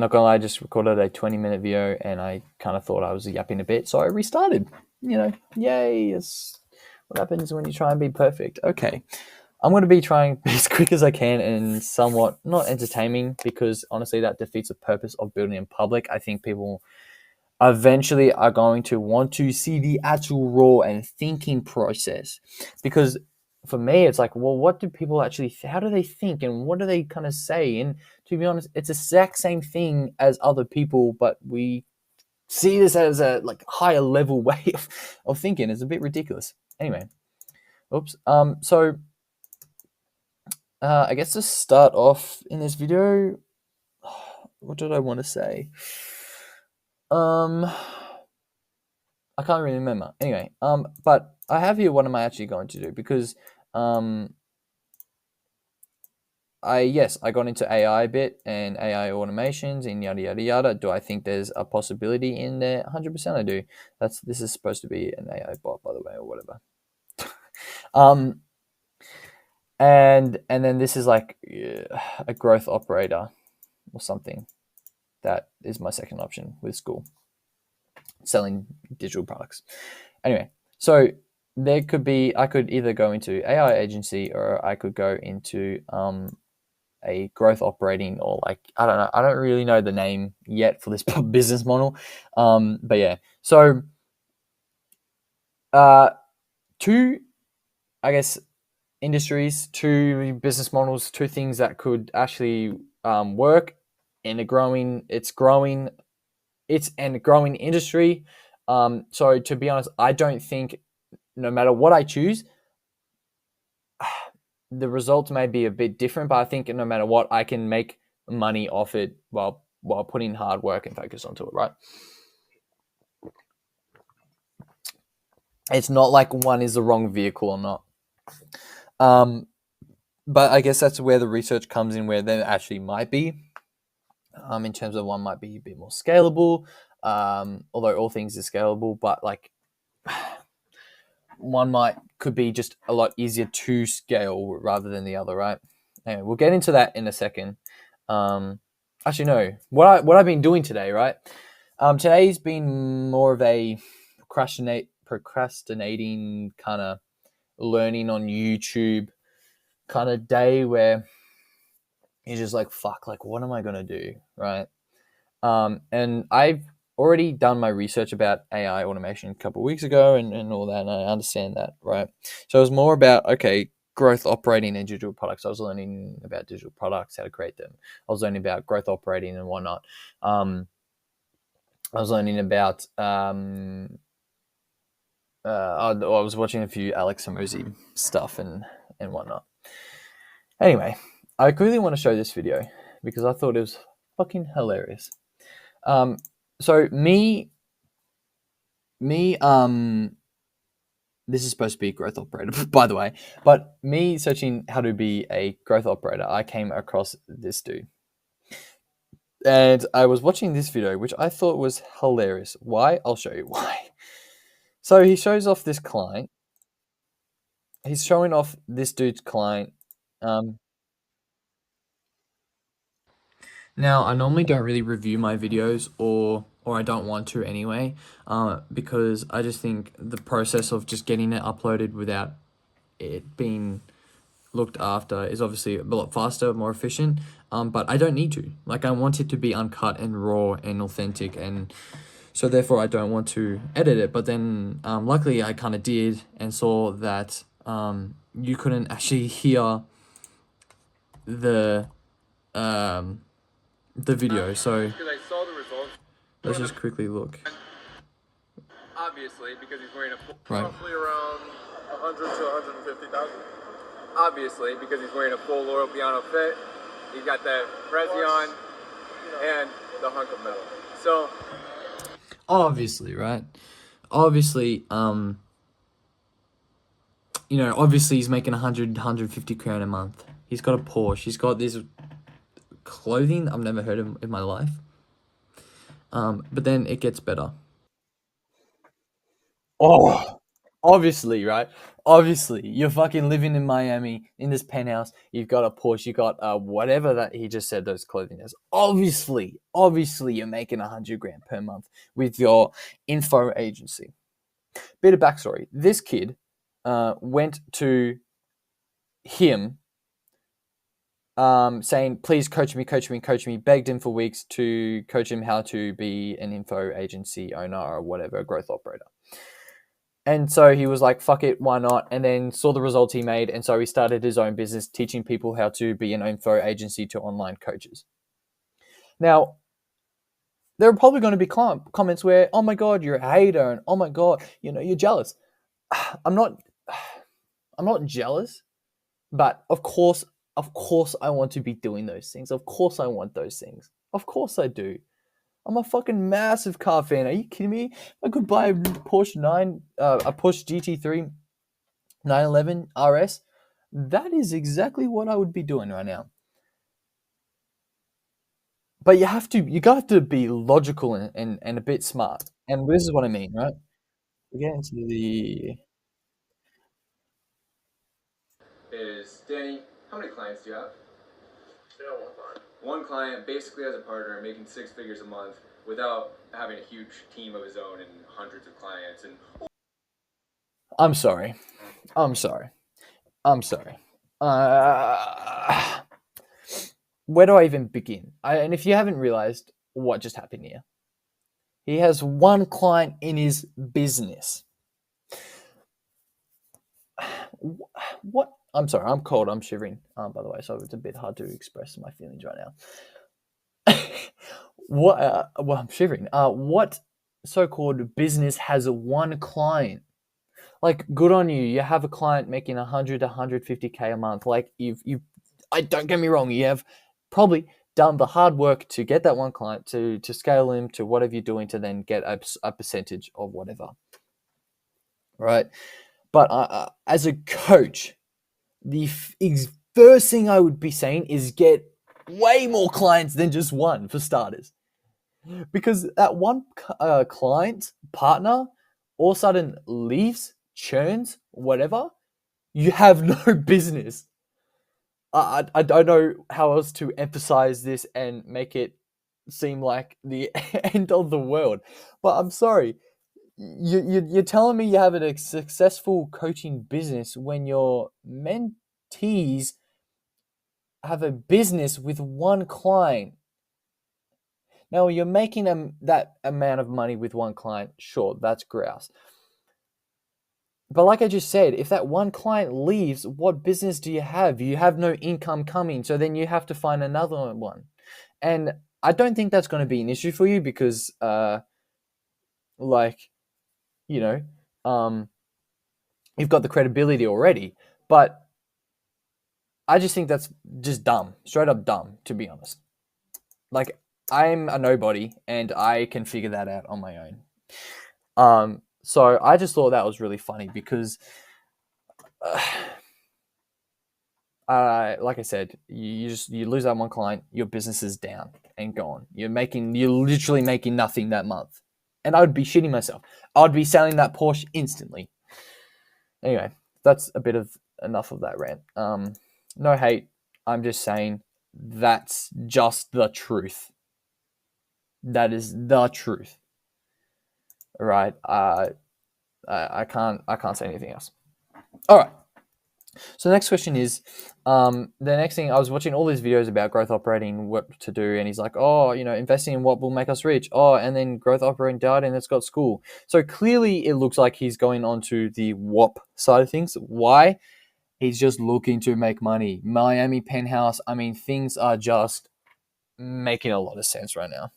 not gonna lie, I just recorded a 20-minute video and I kind of thought I was yapping a bit, so I restarted. Yay! It's what happens when you try and be perfect. Okay, I'm going to be trying to be as quick as I can and somewhat not entertaining, because honestly that defeats the purpose of building in public. I think people eventually are going to want to see the actual raw and thinking process, because for me it's like, well, what do people actually how do they think and what do they kind of say? And to be honest, it's the exact same thing as other people, but we see this as a like higher level way of thinking. It's a bit ridiculous. Anyway, oops. I guess to start off in this video, what did I want to say? I can't really remember. Anyway, but I have here what am I actually going to do, because I got into AI a bit and AI automations and yada yada yada. Do I think there's a possibility in there? 100% I do. This is supposed to be an AI bot, by the way, or whatever. um and then this is like a growth operator or something. That is my second option with Skool, selling digital products. Anyway, so there could be, I could either go into AI agency or I could go into a growth operating, or like, I don't know, I don't really know the name yet for this business model. But yeah, so two, I guess, industries, two business models, two things that could actually work in a growing industry. So to be honest, I don't think, no matter what I choose, the results may be a bit different, but I think no matter what, I can make money off it while putting hard work and focus onto it, right? It's not like one is the wrong vehicle or not. But I guess that's where the research comes in, where there actually might be, in terms of one might be a bit more scalable, although all things are scalable, but like one could be just a lot easier to scale rather than the other, right? Anyway, we'll get into that in a second. Actually, no. What I've been doing today, right? Today's been more of a procrastinating kind of learning on YouTube kind of day, where you're just like, fuck, like what am I gonna do, right? And I've already done my research about AI automation a couple of weeks ago and all that, and I understand that, right? So it was more about, okay, growth operating and digital products. I was learning about digital products, how to create them. I was learning about growth operating and whatnot. I was learning about I was watching a few Alex Hormozi stuff and whatnot. Anyway, I quickly want to show this video because I thought it was fucking hilarious. So me, this is supposed to be a growth operator, by the way, but me searching how to be a growth operator, I came across this dude. And I was watching this video, which I thought was hilarious. Why? I'll show you why. So he shows off this client. He's showing off this dude's client. Now, I normally don't really review my videos, or I don't want to anyway, because I just think the process of just getting it uploaded without it being looked after is obviously a lot faster, more efficient. But I don't need to. Like, I want it to be uncut and raw and authentic, and so therefore I don't want to edit it. But then, luckily, I kind of did and saw that you couldn't actually hear the video. So let's just quickly look. Obviously, because he's wearing Right. roughly around 100 to 150,000. Obviously, because he's wearing a full Loro Piano fit. He's got that Prezi on and the hunk of metal. So obviously, right? Obviously, obviously he's making 100, 150 crown a month. He's got a Porsche. He's got this clothing I've never heard of in my life. But then it gets better. Oh obviously, right? Obviously, you're fucking living in Miami in this penthouse. You've got a Porsche. You got whatever that he just said those clothing is. Obviously, you're making 100 grand per month with your info agency. Bit of backstory: this kid went to him saying, "Please coach me, coach me, coach me." Begged him for weeks to coach him how to be an info agency owner or whatever, a growth operator. And so he was like, fuck it, why not? And then saw the results he made. And so he started his own business teaching people how to be an info agency to online coaches. Now, there are probably going to be comments where, oh my God, you're a hater. And oh my God, you're jealous. I'm not, I'm not jealous, but of course, I want to be doing those things. Of course I want those things. Of course I do. I'm a fucking massive car fan. Are you kidding me? I could buy a Porsche GT3 911 RS. That is exactly what I would be doing right now. But you got to be logical and a bit smart. And this is what I mean, right? We get into the Is Danny, how many clients do you have? Yeah, one client. One client basically as a partner making 6 figures a month without having a huge team of his own and hundreds of clients and I'm sorry. I'm sorry. I'm sorry. Uh, where do I even begin? And if you haven't realized what just happened here, he has one client in his business. What? I'm sorry. I'm cold. I'm shivering. By the way, so it's a bit hard to express my feelings right now. What? Well, I'm shivering. What so-called business has one client? Like, good on you. You have a client making 100 to 150K a month. Like, I don't get me wrong. You have probably done the hard work to get that one client to scale him to whatever you're doing to then get a percentage of whatever. Right. But as a coach, the first thing I would be saying is get way more clients than just one for starters. Because that one client partner all of a sudden leaves, churns, whatever, you have no business. I don't know how else to emphasize this and make it seem like the end of the world. But I'm sorry, you're telling me you have a successful coaching business when your mentees have a business with one client. Now you're making that amount of money with one client. Sure, that's grouse. But like I just said, if that one client leaves, what business do you have? You have no income coming, so then you have to find another one. And I don't think that's going to be an issue for you because, like, you know, you've got the credibility already. But I just think that's just dumb, straight up dumb, to be honest. Like, I'm a nobody, and I can figure that out on my own. So I just thought that was really funny because, like I said, you lose that one client, your business is down and gone. You're literally making nothing that month, and I would be shitting myself. I'd be selling that Porsche instantly. Anyway, that's a bit of enough of that rant. No hate. I'm just saying that's just the truth. That is the truth. Right? I can't say anything else. All right. So the next question is, the next thing, I was watching all these videos about growth operating, what to do, and he's like, oh, investing in what will make us rich. Oh, and then growth operating data, and it's got Skool. So clearly it looks like he's going on to the Whop side of things. Why? He's just looking to make money. Miami penthouse, I mean, things are just making a lot of sense right now.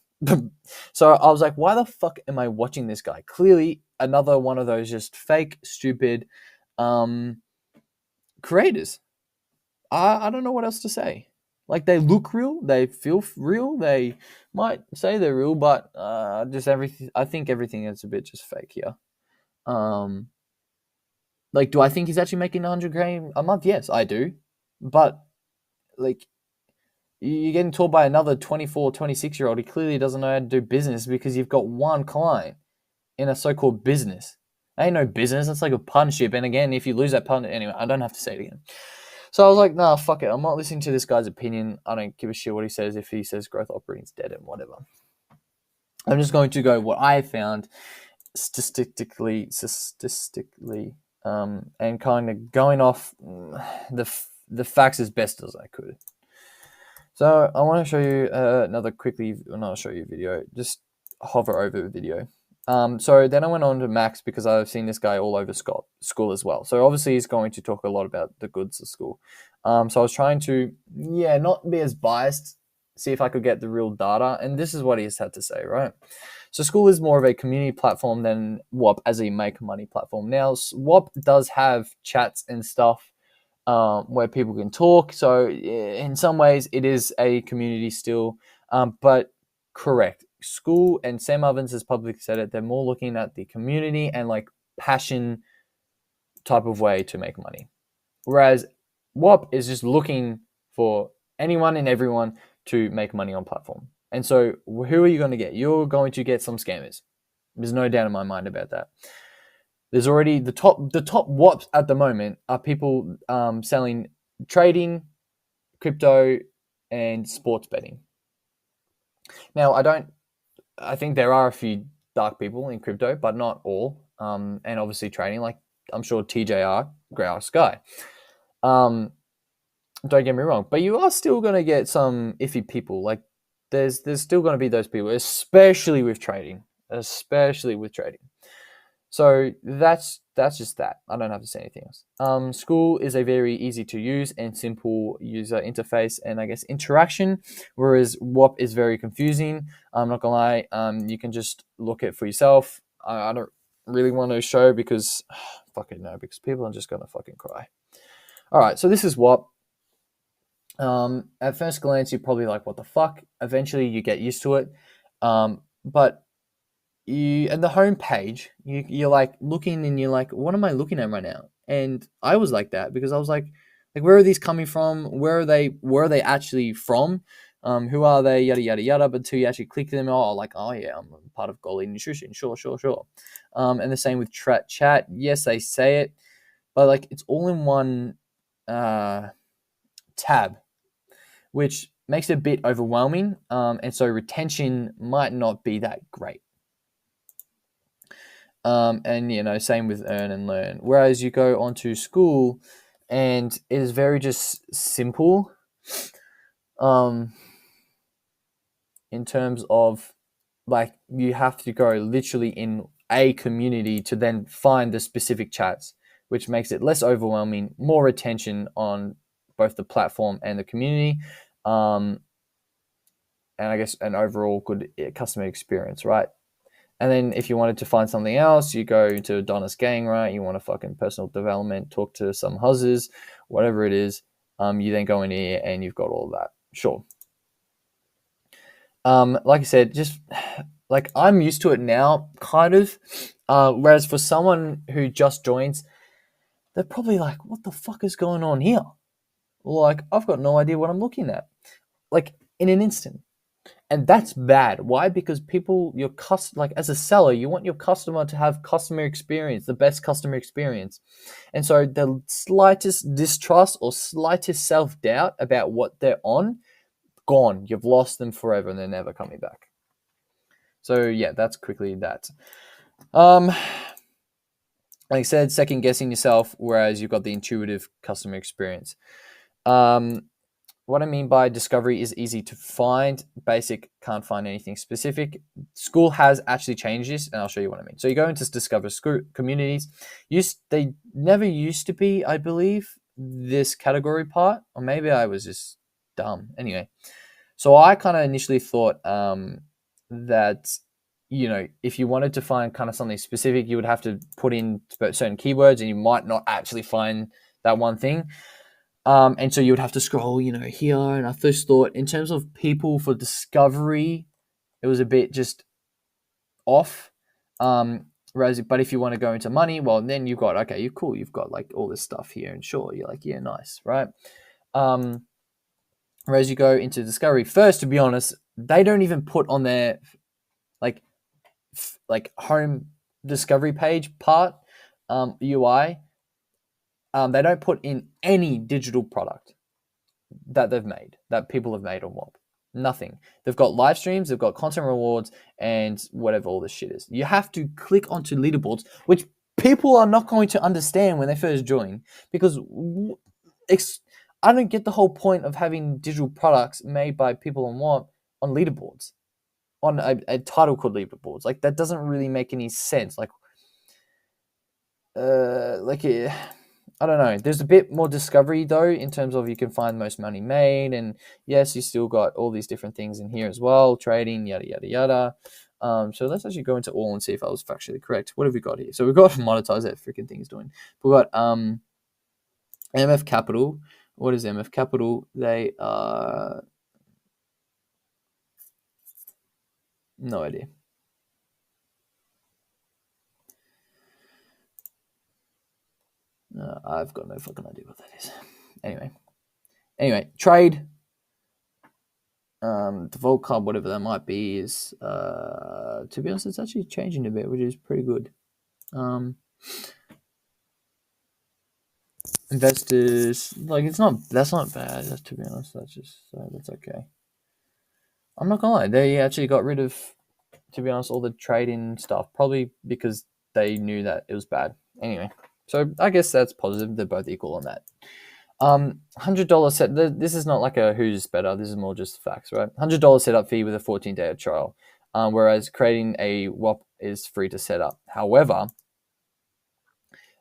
So I was like, why the fuck am I watching this guy? Clearly another one of those just fake, stupid creators. I don't know what else to say. Like, they look real, they feel real, they might say they're real, but just everything. I think everything is a bit just fake here. Like, do I think he's actually making 100K a month? Yes, I do. But like, you're getting told by another 24, 26 year old, he clearly doesn't know how to do business because you've got one client in a so-called business. Ain't no business. That's like a partnership. And again, if you lose that partner, anyway, I don't have to say it again. So I was like, nah, fuck it. I'm not listening to this guy's opinion. I don't give a shit what he says. If he says growth operating is dead and whatever, I'm just going to go what I found statistically, and kind of going off the facts as best as I could. So I want to show you another quickly, not show you a video, just hover over the video. So then I went on to Max because I've seen this guy all over Skool as well. So obviously he's going to talk a lot about the goods of Skool. So I was trying to, not be as biased, see if I could get the real data. And this is what he's had to say, right? So Skool is more of a community platform than Whop as a make money platform. Now, Whop does have chats and stuff where people can talk. So in some ways, it is a community still, but correct. Skool and Sam Ovens has publicly said it. They're more looking at the community and like passion type of way to make money, whereas Whop is just looking for anyone and everyone to make money on platform. And so, who are you going to get? You're going to get some scammers. There's no doubt in my mind about that. There's already the top Whops at the moment are people selling trading, crypto, and sports betting. Now, I think there are a few dark people in crypto, but not all. And obviously trading, like I'm sure TJR, Grouse guy. Don't get me wrong, but you are still going to get some iffy people. Like there's still going to be those people, especially with trading. So that's just that. I don't have to say anything else. Skool is a very easy to use and simple user interface and I guess interaction, whereas Whop is very confusing. I'm not gonna lie. You can just look it for yourself. I don't really want to show because fucking no, because people are just gonna fucking cry. All right, so this is Whop. At first glance, you're probably like, what the fuck? Eventually, you get used to it. But you at the home page, you're like looking and you're like, what am I looking at right now? And I was like that because I was like, where are these coming from? Where are they actually from? Who are they? Yada yada yada. But until you actually click them, oh yeah, I'm part of Golden Nutrition. Sure. And the same with chat. Yes, they say it, but like it's all in one tab, which makes it a bit overwhelming. And so retention might not be that great. And same with earn and learn. Whereas you go onto Skool, and it is very just simple. In terms of like you have to go literally in a community to then find the specific chats, which makes it less overwhelming, more retention on both the platform and the community, and I guess an overall good customer experience, right? And then if you wanted to find something else, you go to Adonis Gang, right? You want a fucking personal development, talk to some huzzers, whatever it is. You then go in here and you've got all of that. Sure. Like I said, just like I'm used to it now, kind of. Whereas for someone who just joins, they're probably like, what the fuck is going on here? Like, I've got no idea what I'm looking at. Like, in an instant. And that's bad. Why? Because like as a seller, you want your customer to have customer experience, the best customer experience. And so the slightest distrust or slightest self-doubt about what they're on, gone. You've lost them forever and they're never coming back. So yeah, that's quickly that. Like I said, second guessing yourself, whereas you've got the intuitive customer experience. What I mean by discovery is easy to find. Basic, can't find anything specific. Skool has actually changed this, and I'll show you what I mean. So you go into discover communities. They never used to be, I believe, this category part, or maybe I was just dumb. Anyway, so I kind of initially thought that if you wanted to find kind of something specific, you would have to put in certain keywords, and you might not actually find that one thing. And so you would have to scroll, here. And I first thought, in terms of people for discovery, it was a bit just off. But if you want to go into money, well, then you've got, okay, you're cool. You've got like all this stuff here, and sure, you're like, yeah, nice, right? Whereas you go into discovery first, to be honest, they don't even put on their like home discovery page part UI, they don't put in any digital product that they've made, that people have made on Whop. Nothing. They've got live streams, they've got content rewards, and whatever all this shit is. You have to click onto leaderboards, which people are not going to understand when they first join, because I don't get the whole point of having digital products made by people on Whop on leaderboards, on a title called leaderboards. Like, that doesn't really make any sense. I don't know. There's a bit more discovery though, in terms of you can find most money made, and yes, you still got all these different things in here as well, trading, yada yada yada. So let's actually go into all and see if I was factually correct. What have we got here? So we've got monetize, that freaking thing is doing. We've got MF Capital. What is MF Capital? They are no idea. I've got no fucking idea what that is. Anyway, trade. The Volt Club, whatever that might be, is to be honest, it's actually changing a bit, which is pretty good. Investors, like, that's not bad, to be honest. That's okay. I'm not gonna lie, they actually got rid of, to be honest, all the trading stuff, probably because they knew that it was bad. Anyway, so I guess that's positive. They're both equal on that. $100 set. This is not like a who's better. This is more just facts, right? $100 setup fee with a 14-day trial, whereas creating a Whop is free to set up. However,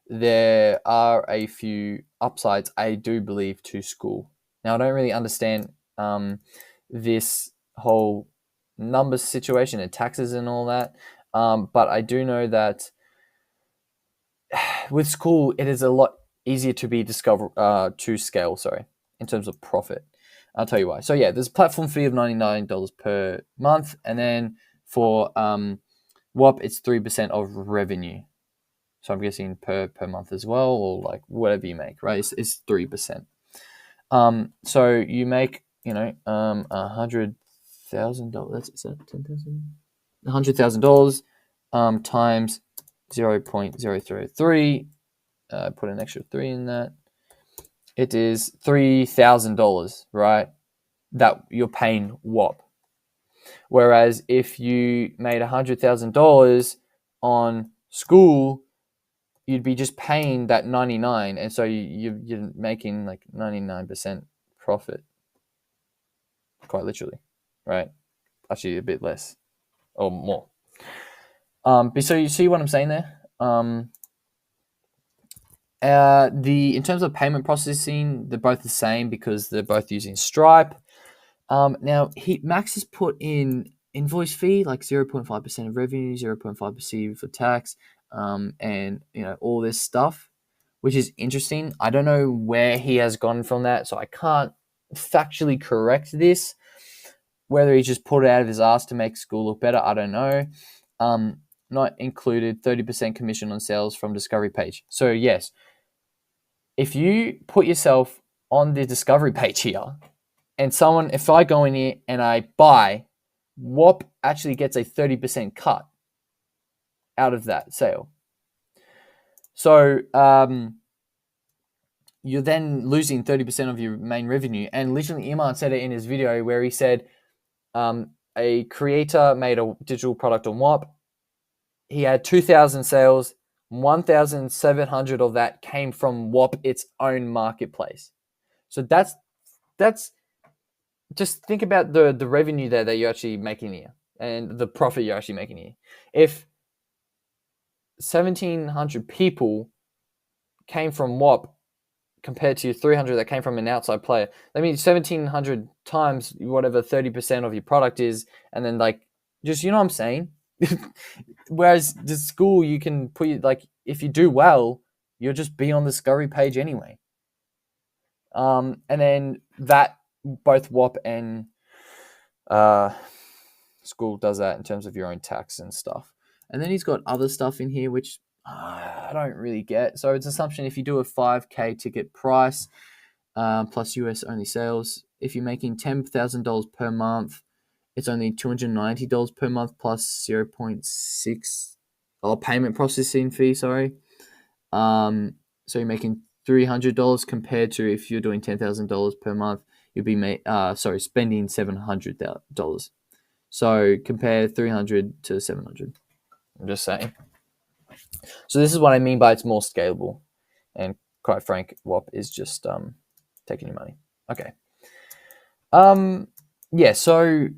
there are a few upsides, I do believe, to Skool. Now, I don't really understand this whole numbers situation and taxes and all that, but I do know that with Skool, it is a lot easier to be to scale. Sorry, in terms of profit. I'll tell you why. So yeah, there's a platform fee of $99 per month, and then for Whop, it's 3% of revenue. So I'm guessing per month as well, or like whatever you make, right? It's 3%. So you make $100,000. Is that 10,000? $100,000 times 0.033. Put an extra 3 in that. It is $3,000, right? That you're paying Whop. Whereas if you made $100,000 on Skool, you'd be just paying that 99, and so you're making like 99% profit, quite literally, right? Actually, a bit less or more. But so you see what I'm saying there. In terms of payment processing, they're both the same because they're both using Stripe. Now Max has put in invoice fee like 0.5% of revenue, 0.5% for tax, and all this stuff, which is interesting. I don't know where he has gone from that, so I can't factually correct this. Whether he just pulled it out of his ass to make Skool look better, I don't know. Not included 30% commission on sales from discovery page. So yes, if you put yourself on the discovery page here, and if I go in here and I buy, Whop actually gets a 30% cut out of that sale. So you're then losing 30% of your main revenue. And literally, Iman said it in his video where he said a creator made a digital product on Whop. He had 2,000 sales. 1,700 of that came from Whop, its own marketplace. So that's just think about the revenue there that you're actually making here and the profit you're actually making here. If 1,700 people came from Whop compared to 300 that came from an outside player, that means 1,700 times whatever 30% of your product is, and then like just what I'm saying. Whereas the Skool, you can put like if you do well, you'll just be on the discovery page anyway. And then that both Whop and Skool does that in terms of your own tax and stuff. And then he's got other stuff in here which I don't really get. So it's assumption if you do a 5K ticket price plus US only sales, if you're making $10,000 per month, it's only $290 per month plus 0.6 payment processing fee. Sorry. So you're making $300 compared to if you're doing $10,000 per month, you'll be spending $700. So compare 300 to 700. I'm just saying. So this is what I mean by it's more scalable, and quite frank, Whop is just taking your money. Okay. Yeah. So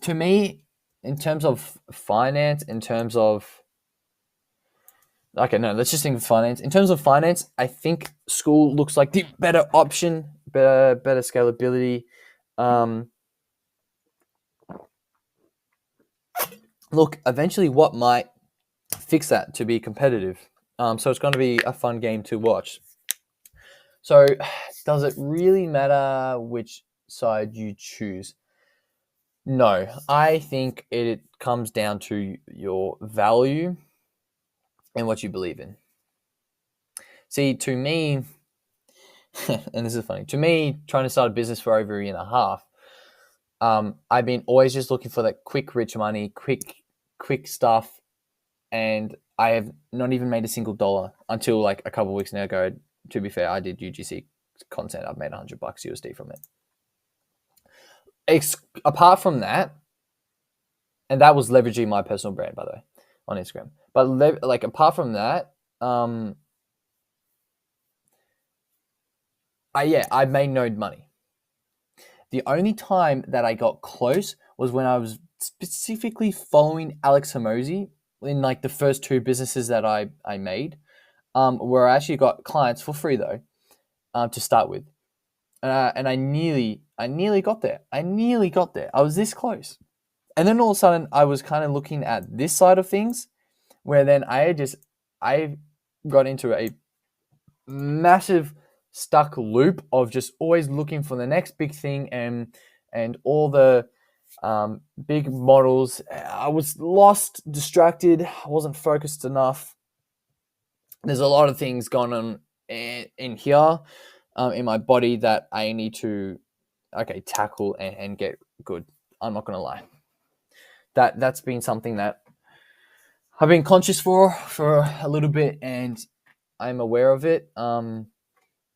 to me, in terms of finance, in terms of okay, no, let's just think of finance. In terms of finance, I think Skool looks like the better option, better scalability. Um, Look, eventually, what might fix that to be competitive? So it's going to be a fun game to watch. So, does it really matter which side you choose? No, I think it comes down to your value and what you believe in. See, to me, and this is funny, to me, trying to start a business for over a year and a half, I've been always just looking for that quick, rich money, quick stuff, and I have not even made a single dollar until like a couple of weeks ago. To be fair, I did UGC content. I've made $100 USD from it. Apart from that, and that was leveraging my personal brand, by the way, on Instagram. But like apart from that, I made no money. The only time that I got close was when I was specifically following Alex Hormozi in like the first two businesses that I made, where I actually got clients for free though, to start with, and I nearly got there. I was this close, and then all of a sudden I was kind of looking at this side of things, where then I got into a massive stuck loop of just always looking for the next big thing and all the big models. I was lost, distracted. I wasn't focused enough. There's a lot of things going on in here, in my body that I need to tackle and get good. I'm not gonna lie. That's been something that I've been conscious for a little bit, and I'm aware of it.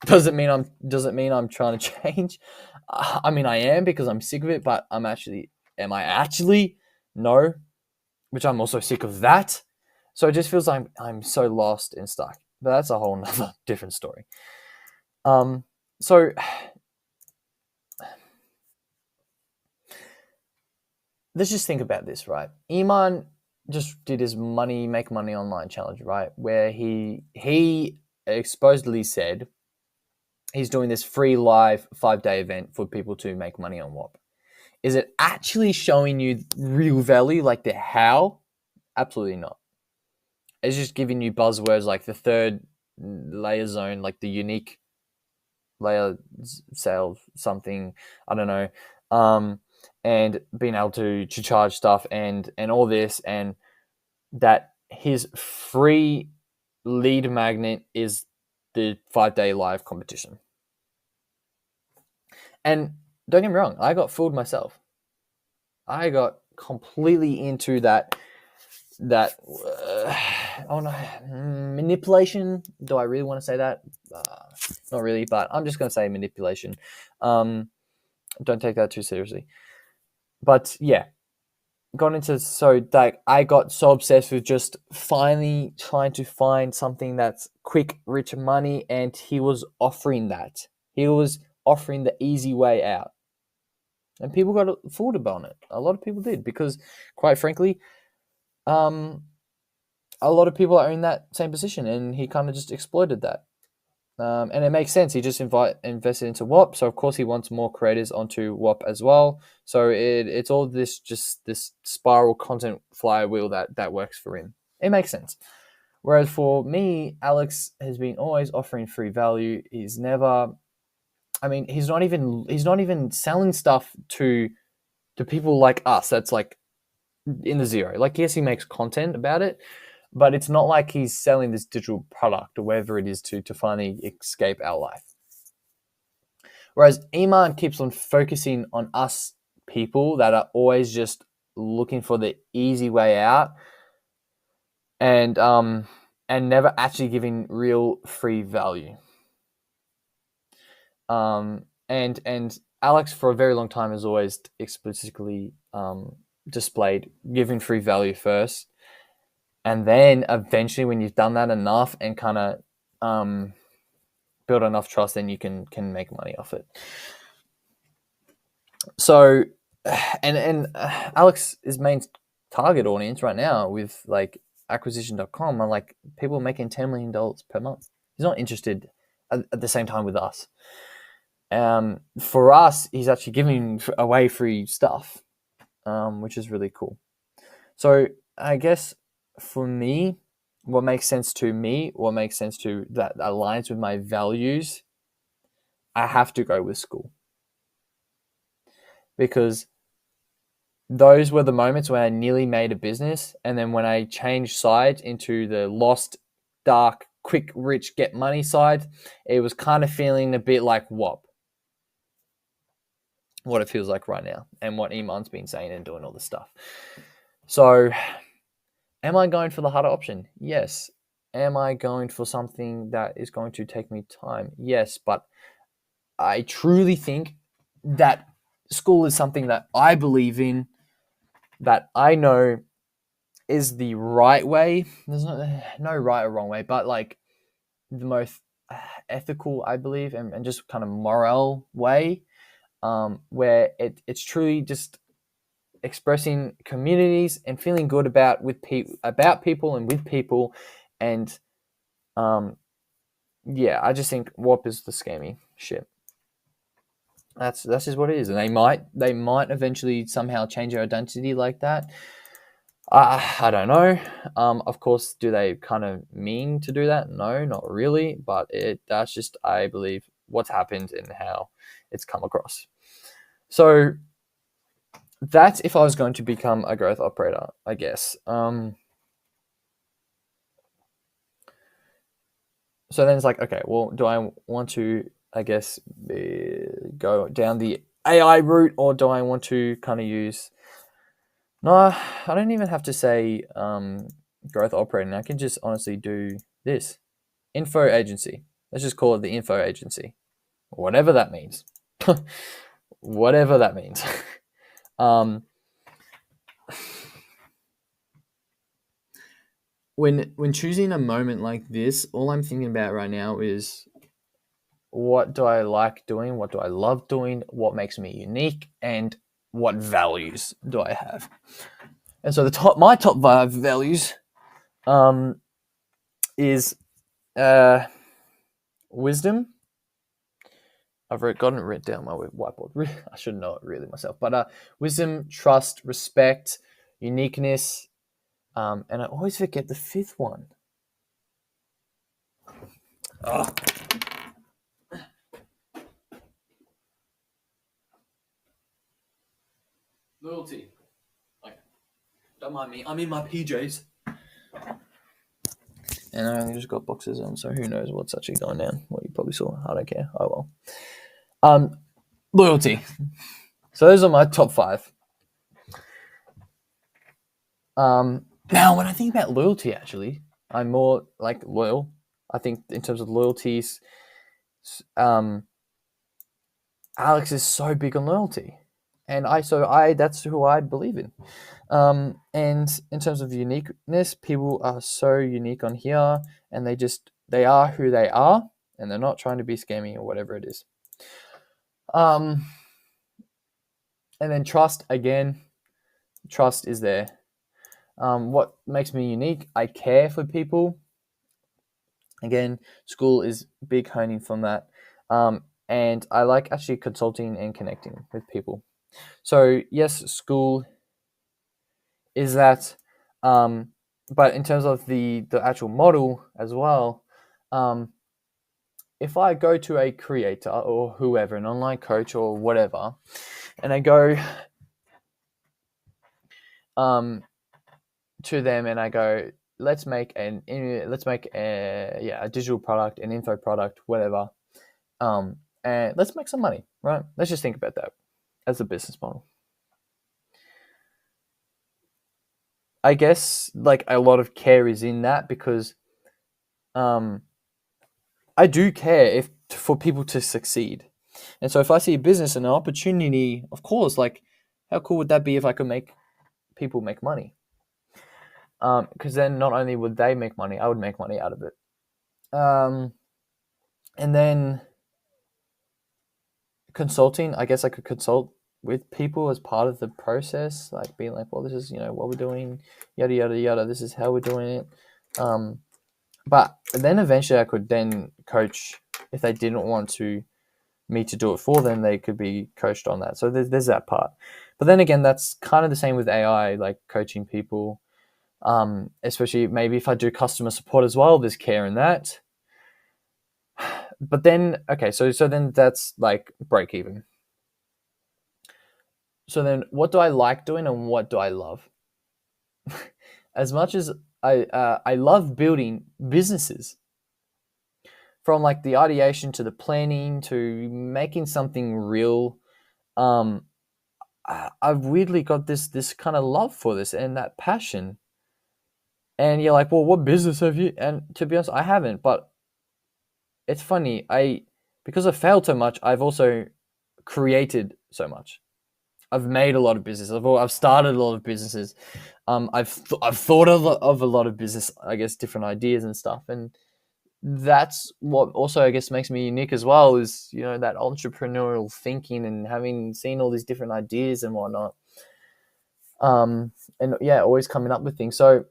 Doesn't mean I'm trying to change. I mean, I am, because I'm sick of it. But am I actually? No. Which I'm also sick of that. So it just feels like I'm so lost and stuck. But that's a whole nother different story. So let's just think about this, right? Iman just did his make money online challenge, right? Where he supposedly said he's doing this free live 5-day event for people to make money on Whop. Is it actually showing you real value, like the how? Absolutely not. It's just giving you buzzwords like the third layer zone, like the unique layer sale something, I don't know, and being able to charge stuff and all this, and that his free lead magnet is the 5-day live competition. And don't get me wrong, I got fooled myself. I got completely into that manipulation. Do I really want to say that? Not really, but I'm just going to say manipulation. Don't take that too seriously. But yeah, I got so obsessed with just finally trying to find something that's quick, rich money, and he was offering that. He was offering the easy way out. And people got fooled about it. A lot of people did, because, quite frankly, a lot of people are in that same position, and he kind of just exploited that. And it makes sense. He just invested into Whop, so of course he wants more creators onto Whop as well. So it's all this spiral content flywheel that works for him. It makes sense. Whereas for me, Alex has been always offering free value. He's never. I mean, he's not even selling stuff to people like us. That's like in the zero. Like, yes, he makes content about it, but it's not like he's selling this digital product or whatever it is to finally escape our life. Whereas Iman keeps on focusing on us people that are always just looking for the easy way out. And and never actually giving real free value. And Alex for a very long time has always explicitly displayed giving free value first, and then eventually when you've done that enough and kind of build enough trust, then you can make money off it. So, and Alex's main target audience right now with like acquisition.com are like people making $10 million per month. He's not interested at the same time with us. For us, he's actually giving away free stuff, which is really cool. So I guess for me, what makes sense to me, what makes sense to that aligns with my values, I have to go with Skool. Because those were the moments when I nearly made a business, and then when I changed sides into the lost, dark, quick, rich, get money side, it was kind of feeling a bit like Whop. What it feels like right now, and what Iman's been saying and doing all this stuff. So, am I going for the harder option? Yes. Am I going for something that is going to take me time? Yes, but I truly think that Skool is something that I believe in, that I know is the right way. There's no right or wrong way, but like the most ethical, I believe, and just kind of moral way, where it's truly just expressing communities and feeling good about people and with people, and yeah, I just think Whop is the scammy shit. That's just what it is, and they might eventually somehow change their identity like that. I don't know. Of course, do they kind of mean to do that? No, not really. But that's just, I believe, what's happened and how it's come across. So that's if I was going to become a growth operator, I guess. So then it's like, okay, well, do I want to, I guess, go down the AI route, or do I want to kind of use... No, I don't even have to say growth operating. I can just honestly do this. Info agency. Let's just call it the info agency. Whatever that means. Whatever that means. When choosing a moment like this, all I'm thinking about right now is, what do I like doing? What do I love doing? What makes me unique? And what values do I have? And so my top 5 values is wisdom. I've gotten it written down on my whiteboard. I should know it really myself. But wisdom, trust, respect, uniqueness, and I always forget the 5th one. Oh. Loyalty. Okay. Don't mind me. I'm in my PJs. And I only just got boxes on, so who knows what's actually going down. Well, you probably saw. I don't care. Oh well. Loyalty. So those are my top 5. Now, when I think about loyalty, actually, I'm more like loyal. I think in terms of loyalties, Alex is so big on loyalty, and that's who I believe in. And in terms of uniqueness, people are so unique on here, and they are who they are, and they're not trying to be scammy or whatever it is. And then trust, again, trust is there. What makes me unique? I care for people. Again, Skool is big honing from that. And I like actually consulting and connecting with people. So yes, Skool is that. But in terms of the actual model as well, if I go to a creator or whoever, an online coach or whatever, and I go to them and I go, let's make a digital product, an info product, whatever, and let's make some money, right? Let's just think about that as a business model. I guess like a lot of care is in that, because um, I do care if for people to succeed. And so if I see a business and an opportunity, of course, like how cool would that be if I could make people make money? Because then not only would they make money, I would make money out of it. Um, and then consulting, I guess I could consult with people as part of the process, like being like, well, this is what we're doing, yada yada yada. This is how we're doing it. Um, but then eventually, I could then coach if they didn't want to me to do it for them. They could be coached on that. So there's that part. But then again, that's kind of the same with AI, like coaching people. Especially maybe if I do customer support as well, there's care in that. But then, okay, so then that's like break even. So then, what do I like doing and what do I love? As much as I love building businesses, from like the ideation to the planning to making something real. Um, I've weirdly got this kind of love for this and that passion. And you're like, well, what business have you? And to be honest, I haven't. But it's funny. Because I failed so much, I've also created so much. I've made a lot of businesses. I've started a lot of businesses. I've thought of a lot of business. I guess different ideas and stuff. And that's what also I guess makes me unique as well. Is that entrepreneurial thinking and having seen all these different ideas and whatnot. And yeah, always coming up with things. So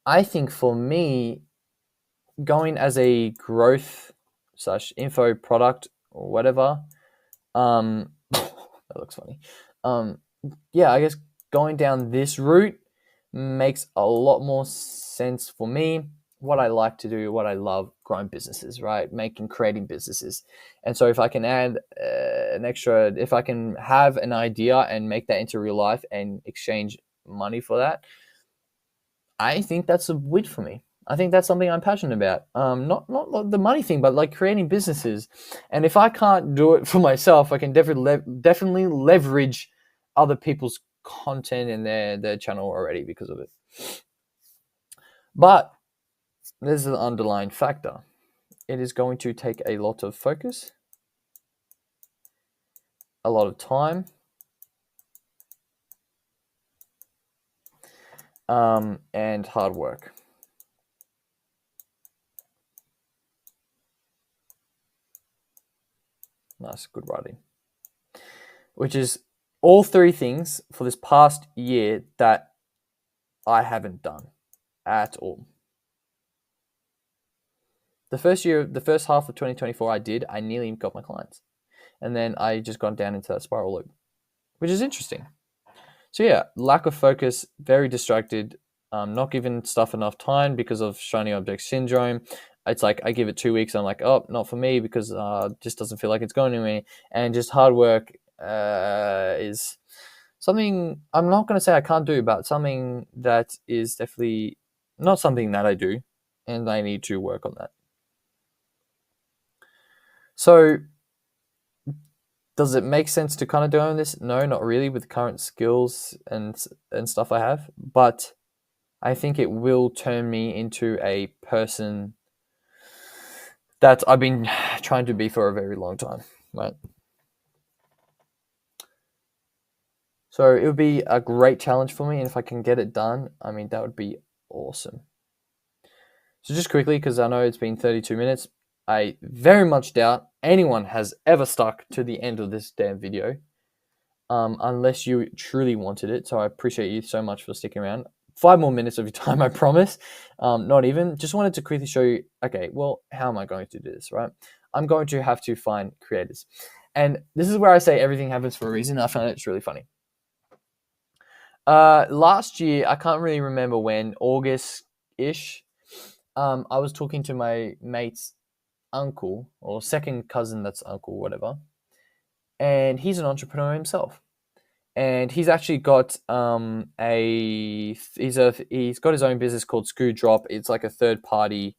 I think for me, going as a growth slash info product or whatever, that looks funny. Um, yeah, I guess going down this route makes a lot more sense for me. What I like to do, what I love, growing businesses, right? Creating businesses. And so if I can add if I can have an idea and make that into real life and exchange money for that, I think that's a win for me. I think that's something I'm passionate about. Not the money thing, but like creating businesses. And if I can't do it for myself, I can definitely leverage other people's content in their channel already because of it. But there's an underlying factor. It is going to take a lot of focus, a lot of time, and hard work. Nice, good writing. Which is all three things for this past year that I haven't done at all. The first half of 2024, I nearly got my clients. And then I just got down into that spiral loop, which is interesting. So yeah, lack of focus, very distracted, not giving stuff enough time because of shiny object syndrome. It's like I give it 2 weeks, I'm like, oh, not for me because just doesn't feel like it's going to me. And just hard work is something I'm not going to say I can't do, but something that is definitely not something that I do, and I need to work on that. So does it make sense to kind of do this? No, not really with the current skills and stuff I have, but I think it will turn me into a person that I've been trying to be for a very long time, right? So it would be a great challenge for me, and if I can get it done, I mean, that would be awesome. So just quickly, because I know it's been 32 minutes, I very much doubt anyone has ever stuck to the end of this damn video, unless you truly wanted it. So I appreciate you so much for sticking around. 5 more minutes of your time, I promise. Not even. Just wanted to quickly show you, okay, well, how am I going to do this, right? I'm going to have to find creators. And this is where I say everything happens for a reason. I find it's really funny. Last year, I can't really remember when, August-ish, I was talking to my mate's uncle, or second cousin that's uncle, whatever. And he's an entrepreneur himself. And he's actually got he's got his own business called Skool. It's like a third party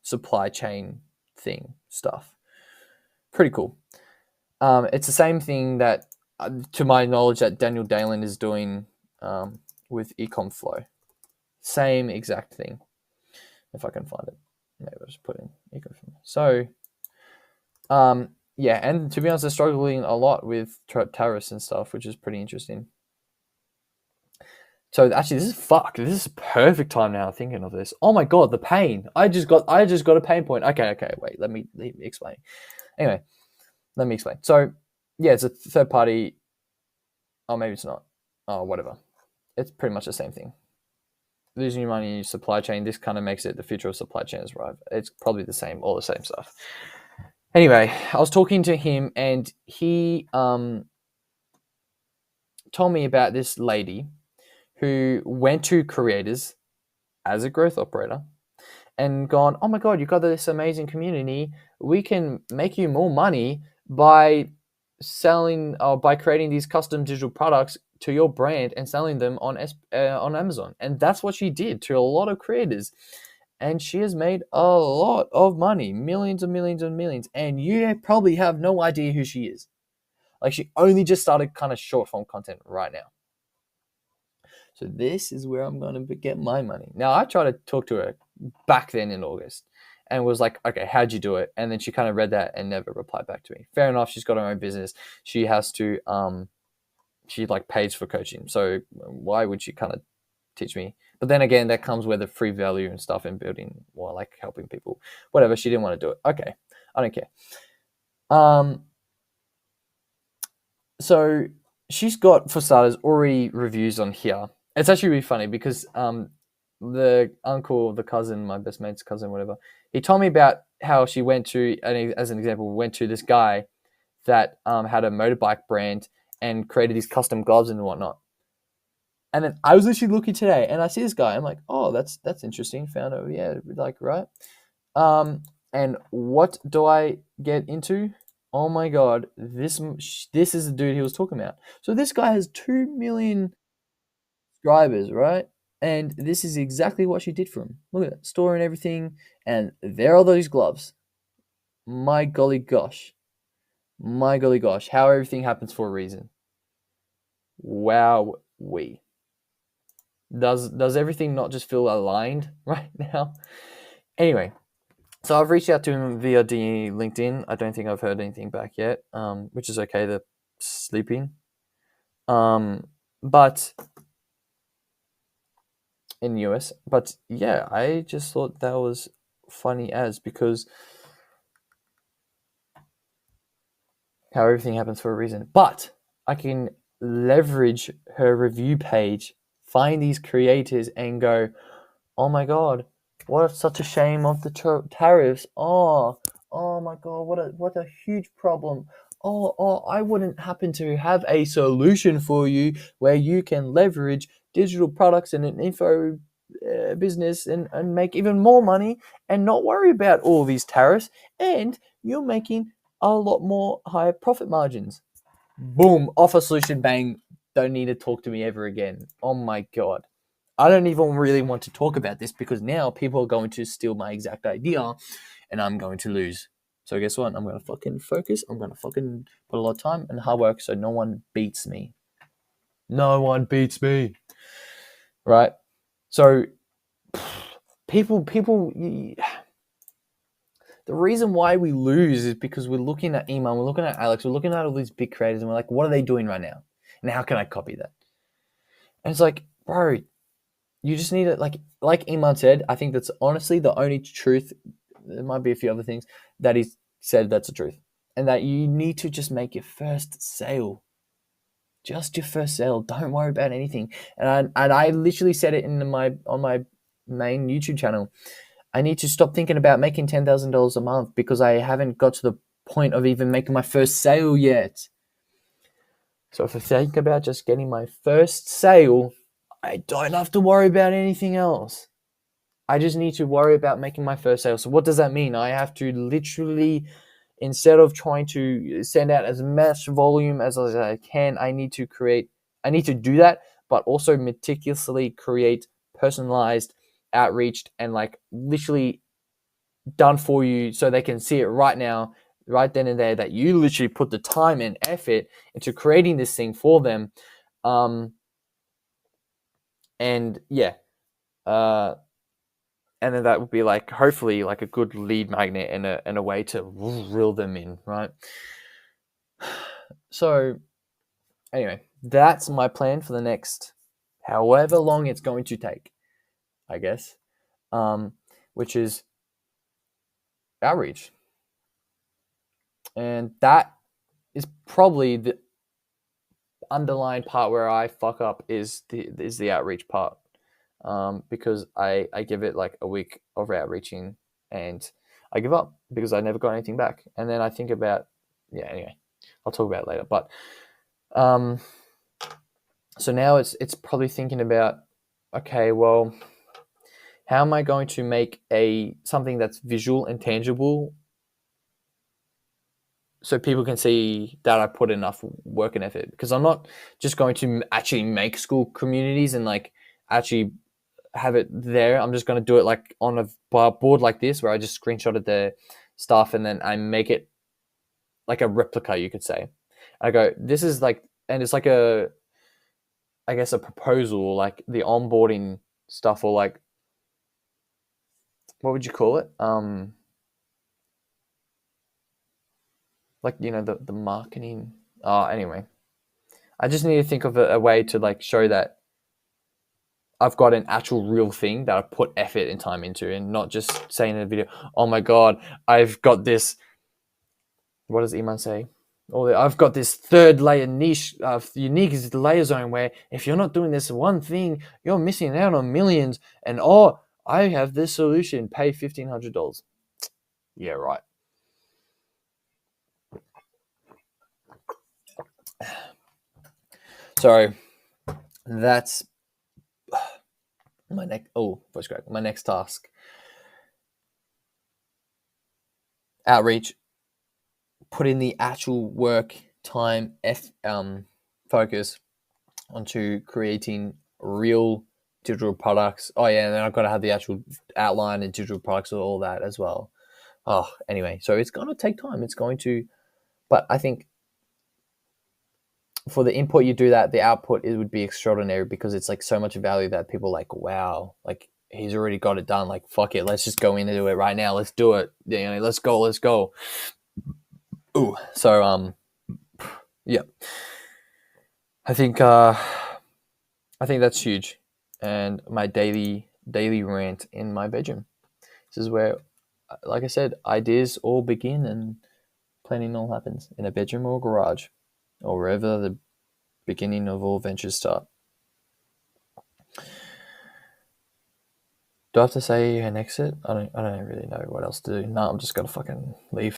supply chain thing stuff. Pretty cool. It's the same thing that, to my knowledge, that Daniel Dalen is doing with ecom flow. Same exact thing. If I can find it, maybe I'll just put in ecom flow. So, yeah, and to be honest, they're struggling a lot with tariffs and stuff, which is pretty interesting. So actually, this is fuck. This is perfect time now. Thinking of this. Oh my god, the pain. I just got a pain point. Okay. Wait, let me explain. Anyway, let me explain. So, yeah, it's a third party. Oh, maybe it's not. Oh, whatever. It's pretty much the same thing. Losing your money in your supply chain. This kind of makes it the future of supply chains, right? It's probably the same, all the same stuff. Anyway, I was talking to him, and he told me about this lady who went to creators as a growth operator and gone, oh my god, you've got this amazing community. We can make you more money by selling or by creating these custom digital products to your brand and selling them on Amazon. And that's what she did to a lot of creators. And she has made a lot of money, millions and millions and millions. And you probably have no idea who she is. Like, she only just started kind of short form content right now. So this is where I'm going to get my money. Now, I tried to talk to her back then in August and was like, okay, how'd you do it? And then she kind of read that and never replied back to me. Fair enough. She's got her own business. She has to, she like pays for coaching. So why would she kind of teach me? But then again, that comes with the free value and stuff in building or like helping people, whatever. She didn't want to do it. Okay. I don't care. So she's got, for starters, already reviews on here. It's actually really funny because the uncle, the cousin, my best mate's cousin, whatever, he told me about how she went to, as an example, went to this guy that had a motorbike brand and created these custom gloves and whatnot. And then I was literally looking today, and I see this guy. I'm like, oh, that's interesting. Found it, yeah, like right. And what do I get into? Oh my god, this is the dude he was talking about. So this guy has 2 million subscribers, right? And this is exactly what she did for him. Look at that store and everything, and there are those gloves. My golly gosh, how everything happens for a reason. Wow, we does everything not just feel aligned right now? Anyway, so I've reached out to him via LinkedIn. I don't think I've heard anything back yet, which is okay. They're sleeping. But in the US. But yeah, I just thought that was funny because how everything happens for a reason. But I can leverage her review page, find these creators, and go, oh my god, what such a shame of the tariffs. Oh my god, what a huge problem. Oh, I wouldn't happen to have a solution for you where you can leverage digital products and an info business and make even more money and not worry about all these tariffs, and you're making a lot more higher profit margins. Boom, offer solution, bang, don't need to talk to me ever again. Oh my god. I don't even really want to talk about this because now people are going to steal my exact idea and I'm going to lose. So guess what? I'm going to fucking focus. I'm going to fucking put a lot of time and hard work so no one beats me. No one beats me. Right? So people, the reason why we lose is because we're looking at Iman, we're looking at Alex, we're looking at all these big creators and we're like, what are they doing right now? And how can I copy that? And it's like, bro, you just need to, like Iman said, I think that's honestly the only truth. There might be a few other things that he said that's the truth. And that you need to just make your first sale. Just your first sale. Don't worry about anything. And I literally said it on my main YouTube channel. I need to stop thinking about making $10,000 a month because I haven't got to the point of even making my first sale yet. So if I think about just getting my first sale, I don't have to worry about anything else. I just need to worry about making my first sale. So what does that mean? I have to literally, instead of trying to send out as much volume as I can, I need to do that, but also meticulously create personalized outreach and like literally done for you so they can see it right now, right then and there, that you literally put the time and effort into creating this thing for them. And yeah, uh, and then that would be like hopefully like a good lead magnet and a way to reel them in, right? So anyway, that's my plan for the next however long it's going to take, I guess. Um, which is outreach, and that is probably the underlying part where I fuck up is the outreach part, because I give it like a week of outreaching and I give up because I never got anything back, and then I think about yeah anyway, I'll talk about it later, but um, so now it's probably thinking about okay, well, how am I going to make a something that's visual and tangible so people can see that I put enough work and effort, because I'm not just going to actually make Skool communities and like actually have it there. I'm just going to do it like on a board like this where I just screenshotted the stuff and then I make it like a replica, you could say. I go, this is like, and it's like a, I guess a proposal, like the onboarding stuff, or like, what would you call it? Like, the marketing. Oh, anyway, I just need to think of a way to like show that I've got an actual real thing that I put effort and time into, and not just saying in a video, "Oh my god, I've got this." What does Iman say? Oh, I've got this third layer niche, unique is the layer zone where if you're not doing this one thing, you're missing out on millions. And oh, I have this solution. Pay $1,500. Yeah, right. So that's my next. Oh, voice crack. My next task: outreach. Put in the actual work, time, focus onto creating real digital products. Oh yeah, and then I've got to have the actual outline and digital products and all that as well. Oh, anyway, so it's going to take time. It's going to, but I think for the input you do that, the output it would be extraordinary because it's like so much value that people like, wow, like he's already got it done. Like fuck it, let's just go into it right now. Let's do it. Let's go. Let's go. Ooh, so yeah, I think I think that's huge. And my daily rant in my bedroom. This is where, like I said, ideas all begin and planning all happens in a bedroom or garage or wherever the beginning of all ventures start. Do I have to say an exit? I don't really know what else to do. No, I'm just gonna fucking leave.